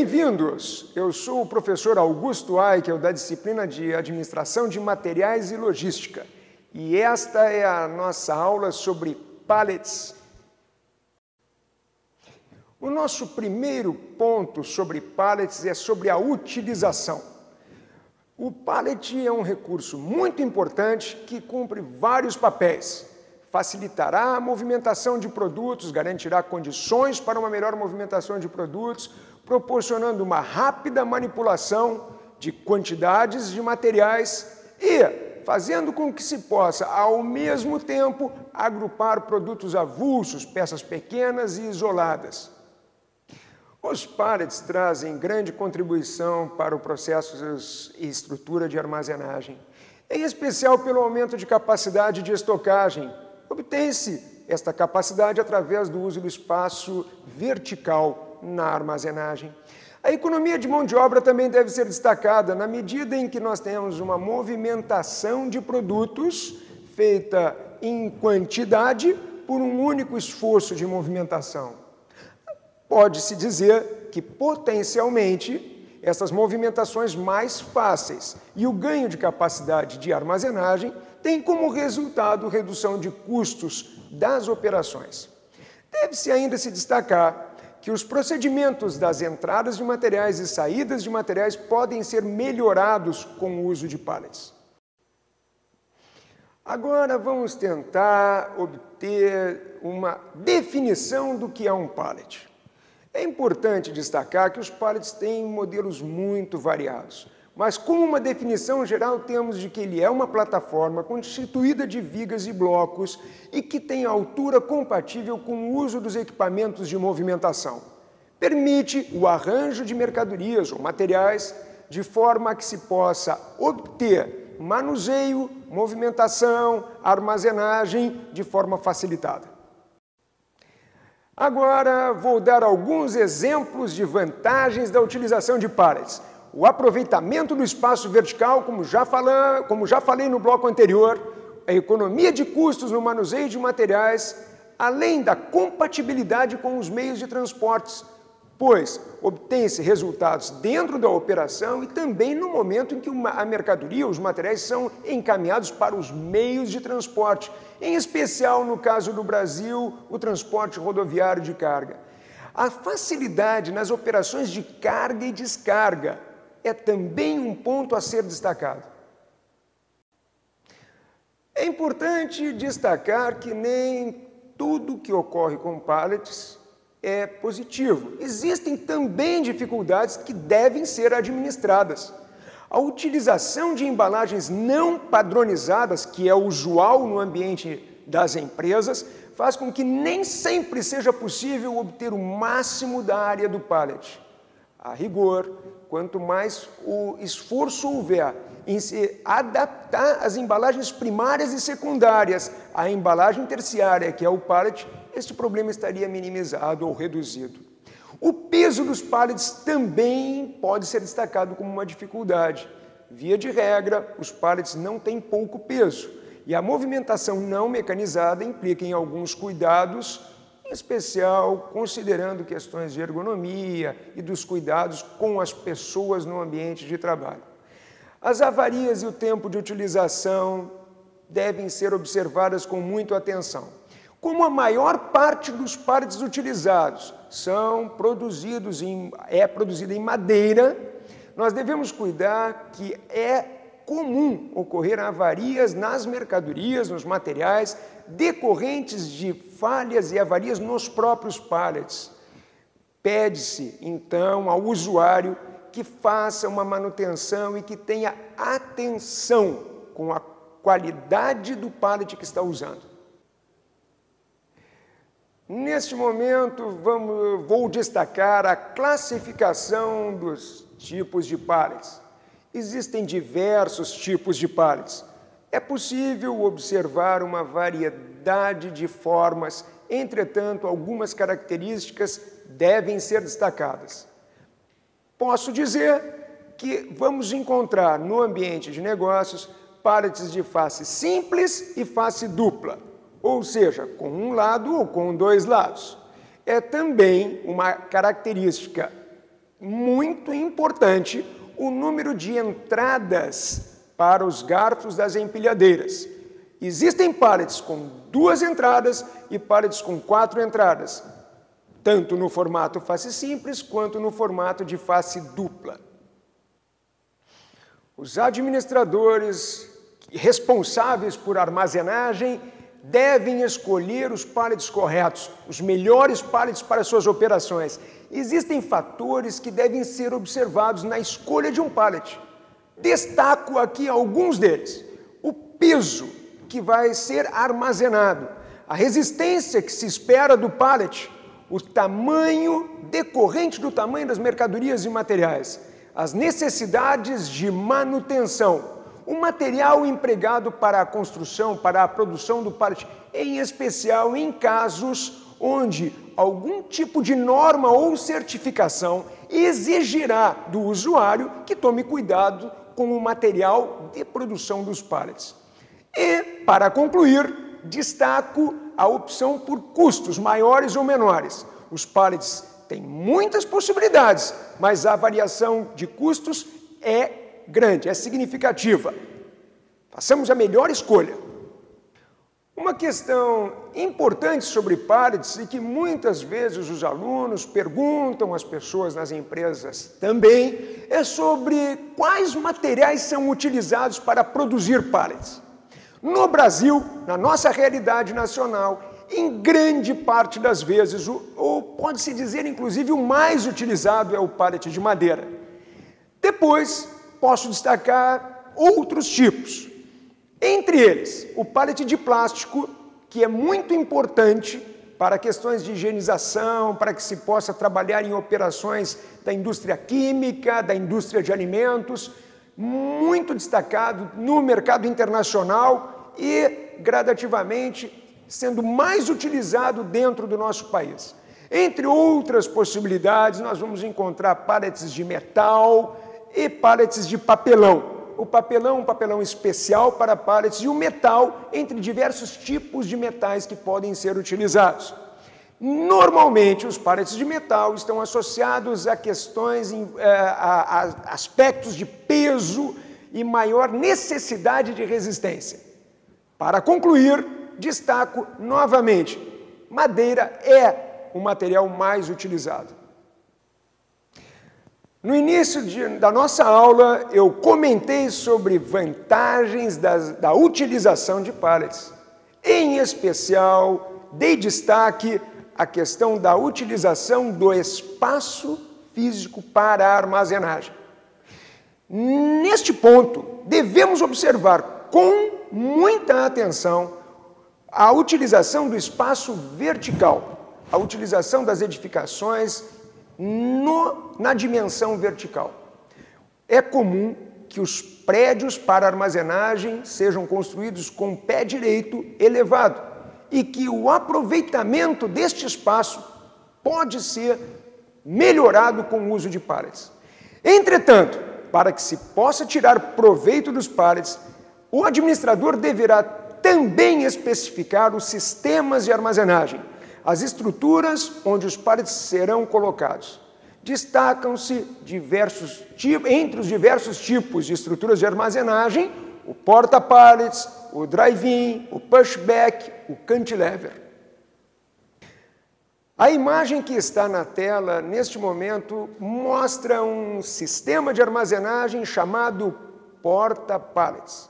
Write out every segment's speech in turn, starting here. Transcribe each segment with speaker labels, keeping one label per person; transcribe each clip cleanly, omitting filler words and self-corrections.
Speaker 1: bem-vindos! Eu sou o professor Augusto Aichel, da disciplina de Administração de Materiais e Logística. E esta é a nossa aula sobre pallets. O nosso primeiro ponto sobre pallets é sobre a utilização. O pallet é um recurso muito importante que cumpre vários papéis. Facilitará a movimentação de produtos, garantirá condições para uma melhor movimentação de produtos, proporcionando uma rápida manipulação de quantidades de materiais e fazendo com que se possa, ao mesmo tempo, agrupar produtos avulsos, peças pequenas e isoladas. Os pallets trazem grande contribuição para o processo e estrutura de armazenagem, em especial pelo aumento de capacidade de estocagem. Obtém-se esta capacidade através do uso do espaço vertical na armazenagem. A economia de mão de obra também deve ser destacada na medida em que nós temos uma movimentação de produtos feita em quantidade por um único esforço de movimentação. Pode-se dizer que, potencialmente, essas movimentações mais fáceis e o ganho de capacidade de armazenagem têm como resultado redução de custos das operações. Deve-se ainda se destacar que os procedimentos das entradas de materiais e saídas de materiais podem ser melhorados com o uso de pallets. Agora vamos tentar obter uma definição do que é um pallet. É importante destacar que os pallets têm modelos muito variados, mas como uma definição geral temos de que ele é uma plataforma constituída de vigas e blocos e que tem altura compatível com o uso dos equipamentos de movimentação. Permite o arranjo de mercadorias ou materiais de forma que se possa obter manuseio, movimentação, armazenagem de forma facilitada. Agora, vou dar alguns exemplos de vantagens da utilização de pallets. O aproveitamento do espaço vertical, como já falei no bloco anterior, a economia de custos no manuseio de materiais, além da compatibilidade com os meios de transportes, pois obtém-se resultados dentro da operação e também no momento em que a mercadoria, os materiais são encaminhados para os meios de transporte, em especial no caso do Brasil, o transporte rodoviário de carga. A facilidade nas operações de carga e descarga é também um ponto a ser destacado. É importante destacar que nem tudo que ocorre com pallets é positivo. Existem também dificuldades que devem ser administradas. A utilização de embalagens não padronizadas, que é usual no ambiente das empresas, faz com que nem sempre seja possível obter o máximo da área do pallet. A rigor, quanto mais o esforço houver em se adaptar as embalagens primárias e secundárias à embalagem terciária, que é o pallet, este problema estaria minimizado ou reduzido. O peso dos pallets também pode ser destacado como uma dificuldade. Via de regra, os pallets não têm pouco peso e a movimentação não mecanizada implica em alguns cuidados, em especial considerando questões de ergonomia e dos cuidados com as pessoas no ambiente de trabalho. As avarias e o tempo de utilização devem ser observadas com muita atenção. Como a maior parte dos pallets utilizados é produzida em madeira, nós devemos cuidar que é comum ocorrer avarias nas mercadorias, nos materiais, decorrentes de falhas e avarias nos próprios pallets. Pede-se, então, ao usuário que faça uma manutenção e que tenha atenção com a qualidade do pallet que está usando. Neste momento, vou destacar a classificação dos tipos de pallets. Existem diversos tipos de pallets. É possível observar uma variedade de formas, entretanto, algumas características devem ser destacadas. Posso dizer que vamos encontrar no ambiente de negócios pallets de face simples e face dupla, ou seja, com um lado ou com dois lados. É também uma característica muito importante o número de entradas para os garfos das empilhadeiras. Existem pallets com 2 entradas e pallets com 4 entradas, tanto no formato face simples quanto no formato de face dupla. Os administradores responsáveis por armazenagem devem escolher os pallets corretos, os melhores pallets para suas operações. Existem fatores que devem ser observados na escolha de um pallet. Destaco aqui alguns deles. O peso que vai ser armazenado, a resistência que se espera do pallet, o tamanho decorrente do tamanho das mercadorias e materiais, as necessidades de manutenção, o material empregado para a construção, para a produção do pallet, em especial em casos onde algum tipo de norma ou certificação exigirá do usuário que tome cuidado com o material de produção dos pallets. E, para concluir, destaco a opção por custos maiores ou menores. Os pallets têm muitas possibilidades, mas a variação de custos é grande, é significativa. Façamos a melhor escolha. Uma questão importante sobre pallets e que muitas vezes os alunos perguntam às pessoas nas empresas também é sobre quais materiais são utilizados para produzir pallets. No Brasil, na nossa realidade nacional, em grande parte das vezes, ou pode-se dizer inclusive o mais utilizado é o pallet de madeira. Depois, posso destacar outros tipos. Entre eles, o pallet de plástico, que é muito importante para questões de higienização, para que se possa trabalhar em operações da indústria química, da indústria de alimentos, muito destacado no mercado internacional e, gradativamente, sendo mais utilizado dentro do nosso país. Entre outras possibilidades, nós vamos encontrar pallets de metal e pallets de papelão. O papelão é um papelão especial para pallets e o metal entre diversos tipos de metais que podem ser utilizados. Normalmente, os pallets de metal estão associados a questões, a aspectos de peso e maior necessidade de resistência. Para concluir, destaco novamente, madeira é o material mais utilizado. No início da nossa aula, eu comentei sobre vantagens da utilização de pallets. Em especial, dei destaque à questão da utilização do espaço físico para a armazenagem. Neste ponto, devemos observar com muita atenção a utilização do espaço vertical, a utilização das edificações na dimensão vertical. É comum que os prédios para armazenagem sejam construídos com pé direito elevado e que o aproveitamento deste espaço pode ser melhorado com o uso de pallets. Entretanto, para que se possa tirar proveito dos pallets, o administrador deverá também especificar os sistemas de armazenagem, as estruturas onde os pallets serão colocados. Destacam-se entre os diversos tipos de estruturas de armazenagem, o porta-pallets, o drive-in, o pushback, o cantilever. A imagem que está na tela, neste momento, mostra um sistema de armazenagem chamado porta-pallets.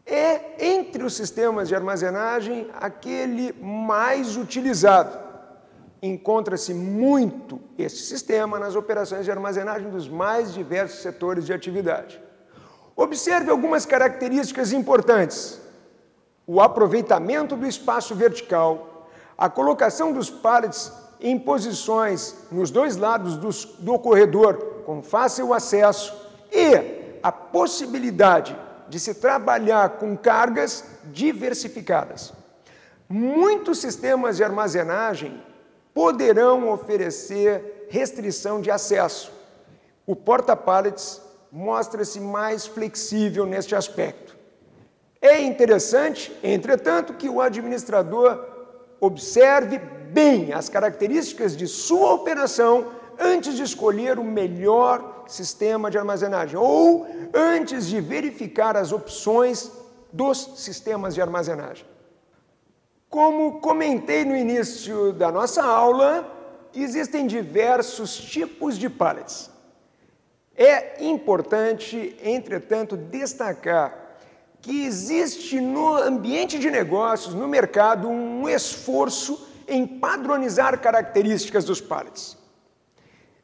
Speaker 1: É, entre os sistemas de armazenagem, aquele mais utilizado. Encontra-se muito este sistema nas operações de armazenagem dos mais diversos setores de atividade. Observe algumas características importantes. O aproveitamento do espaço vertical, a colocação dos pallets em posições nos dois lados do corredor com fácil acesso e a possibilidade de se trabalhar com cargas diversificadas. Muitos sistemas de armazenagem poderão oferecer restrição de acesso. O porta-pallets mostra-se mais flexível neste aspecto. É interessante, entretanto, que o administrador observe bem as características de sua operação antes de escolher o melhor sistema de armazenagem ou antes de verificar as opções dos sistemas de armazenagem. Como comentei no início da nossa aula, existem diversos tipos de pallets. É importante, entretanto, destacar que existe no ambiente de negócios, no mercado, um esforço em padronizar características dos pallets.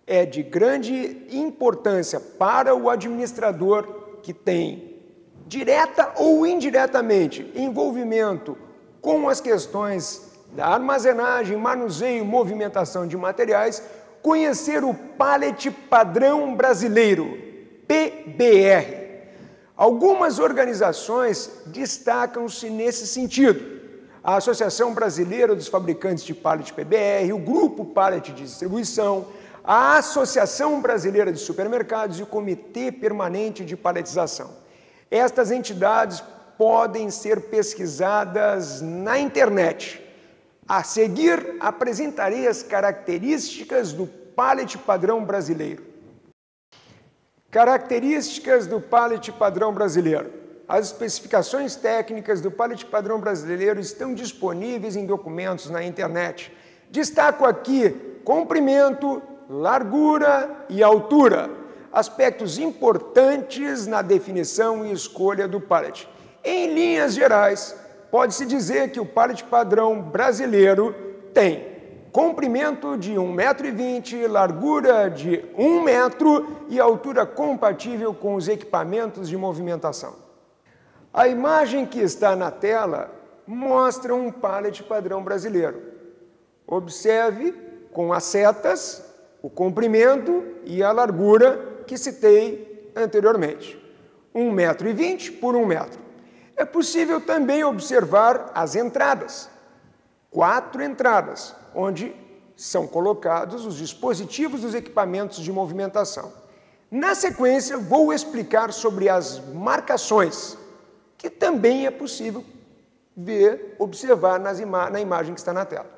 Speaker 1: É de grande importância para o administrador que tem, direta ou indiretamente, envolvimento com as questões da armazenagem, manuseio e movimentação de materiais, conhecer o pallet padrão brasileiro, PBR. Algumas organizações destacam-se nesse sentido. A Associação Brasileira dos Fabricantes de Pallet PBR, o Grupo Pallet de Distribuição, a Associação Brasileira de Supermercados e o Comitê Permanente de Palletização. Estas entidades podem ser pesquisadas na internet. A seguir, apresentarei as características do pallet padrão brasileiro. Características do pallet padrão brasileiro. As especificações técnicas do pallet padrão brasileiro estão disponíveis em documentos na internet. Destaco aqui comprimento, largura e altura, aspectos importantes na definição e escolha do pallet. Em linhas gerais, pode-se dizer que o pallet padrão brasileiro tem comprimento de 1,20 m, largura de 1 m e altura compatível com os equipamentos de movimentação. A imagem que está na tela mostra um pallet padrão brasileiro. Observe com as setas o comprimento e a largura que citei anteriormente. 1,20 m por 1 m. É possível também observar as entradas. 4 entradas, onde são colocados os dispositivos dos equipamentos de movimentação. Na sequência, vou explicar sobre as marcações, que também é possível ver, observar na imagem que está na tela.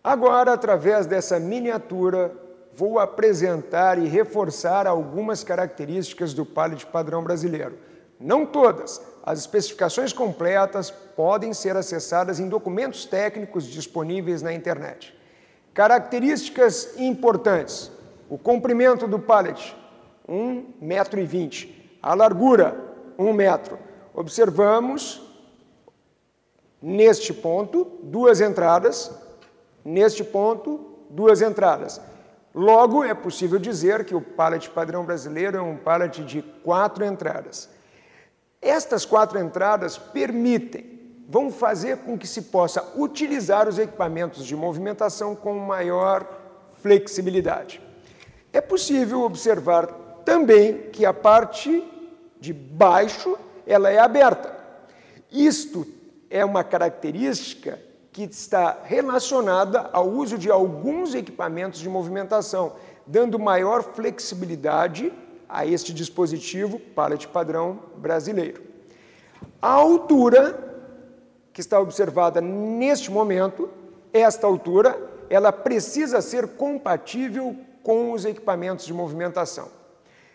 Speaker 1: Agora, através dessa miniatura, vou apresentar e reforçar algumas características do pallet padrão brasileiro. Não todas. As especificações completas podem ser acessadas em documentos técnicos disponíveis na internet. Características importantes. O comprimento do pallet, 1,20 m. A largura, 1 m. Observamos, neste ponto, 2 entradas. Neste ponto, 2 entradas. Logo, é possível dizer que o pallet padrão brasileiro é um pallet de 4 entradas. Estas 4 entradas vão fazer com que se possa utilizar os equipamentos de movimentação com maior flexibilidade. É possível observar também que a parte de baixo ela é aberta. Isto é uma característica que está relacionada ao uso de alguns equipamentos de movimentação, dando maior flexibilidade a este dispositivo pallet padrão brasileiro. A altura que está observada neste momento, esta altura, ela precisa ser compatível com os equipamentos de movimentação.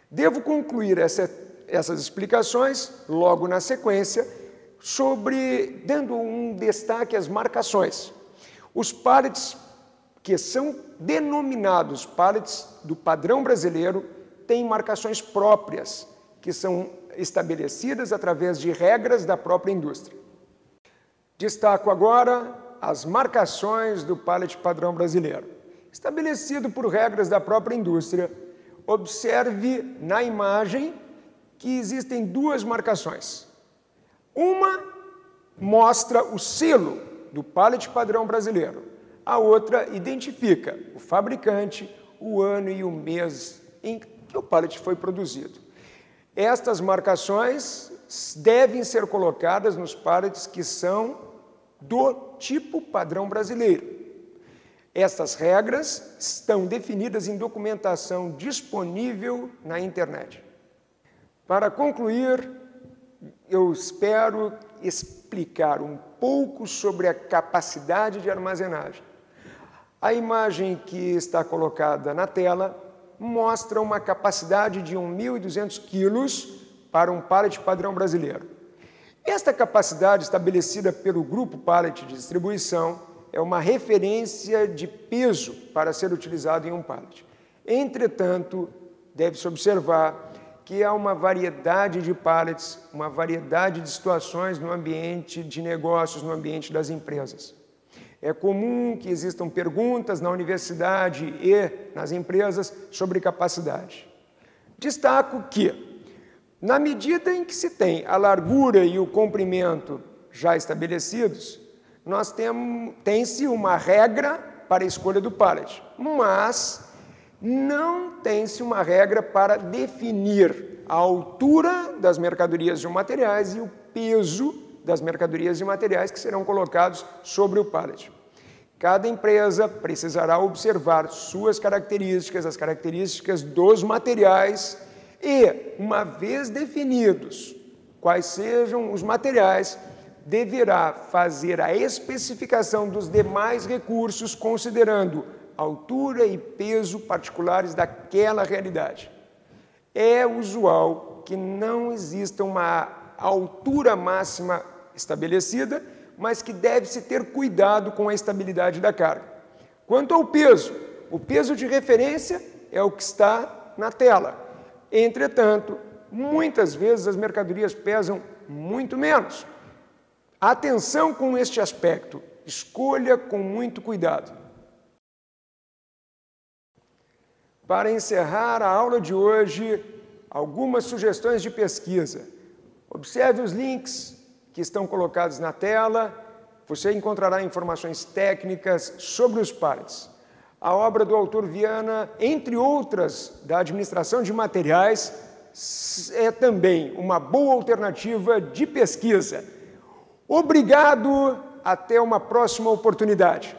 Speaker 1: Devo concluir essas explicações logo na sequência, dando um destaque às marcações. Os pallets que são denominados pallets do padrão brasileiro têm marcações próprias, que são estabelecidas através de regras da própria indústria. Destaco agora as marcações do pallet padrão brasileiro. Estabelecido por regras da própria indústria, observe na imagem que existem 2 marcações. Uma mostra o selo do pallet padrão brasileiro. A outra identifica o fabricante, o ano e o mês em que o pallet foi produzido. Estas marcações devem ser colocadas nos pallets que são do tipo padrão brasileiro. Estas regras estão definidas em documentação disponível na internet. Para concluir, eu espero explicar um pouco sobre a capacidade de armazenagem. A imagem que está colocada na tela mostra uma capacidade de 1.200 quilos para um pallet padrão brasileiro. Esta capacidade estabelecida pelo Grupo Pallet de Distribuição é uma referência de peso para ser utilizado em um pallet. Entretanto, deve-se observar que há uma variedade de pallets, uma variedade de situações no ambiente de negócios, no ambiente das empresas. É comum que existam perguntas na universidade e nas empresas sobre capacidade. Destaco que, na medida em que se tem a largura e o comprimento já estabelecidos, tem-se uma regra para a escolha do pallet, mas não tem-se uma regra para definir a altura das mercadorias e materiais e o peso das mercadorias e materiais que serão colocados sobre o pallet. Cada empresa precisará observar suas características, as características dos materiais e, uma vez definidos quais sejam os materiais, deverá fazer a especificação dos demais recursos considerando altura e peso particulares daquela realidade. É usual que não exista uma altura máxima estabelecida, mas que deve-se ter cuidado com a estabilidade da carga. Quanto ao peso, o peso de referência é o que está na tela. Entretanto, muitas vezes as mercadorias pesam muito menos. Atenção com este aspecto, escolha com muito cuidado. Para encerrar a aula de hoje, algumas sugestões de pesquisa. Observe os links que estão colocados na tela, você encontrará informações técnicas sobre os pallets. A obra do autor Viana, entre outras da administração de materiais, é também uma boa alternativa de pesquisa. Obrigado, até uma próxima oportunidade.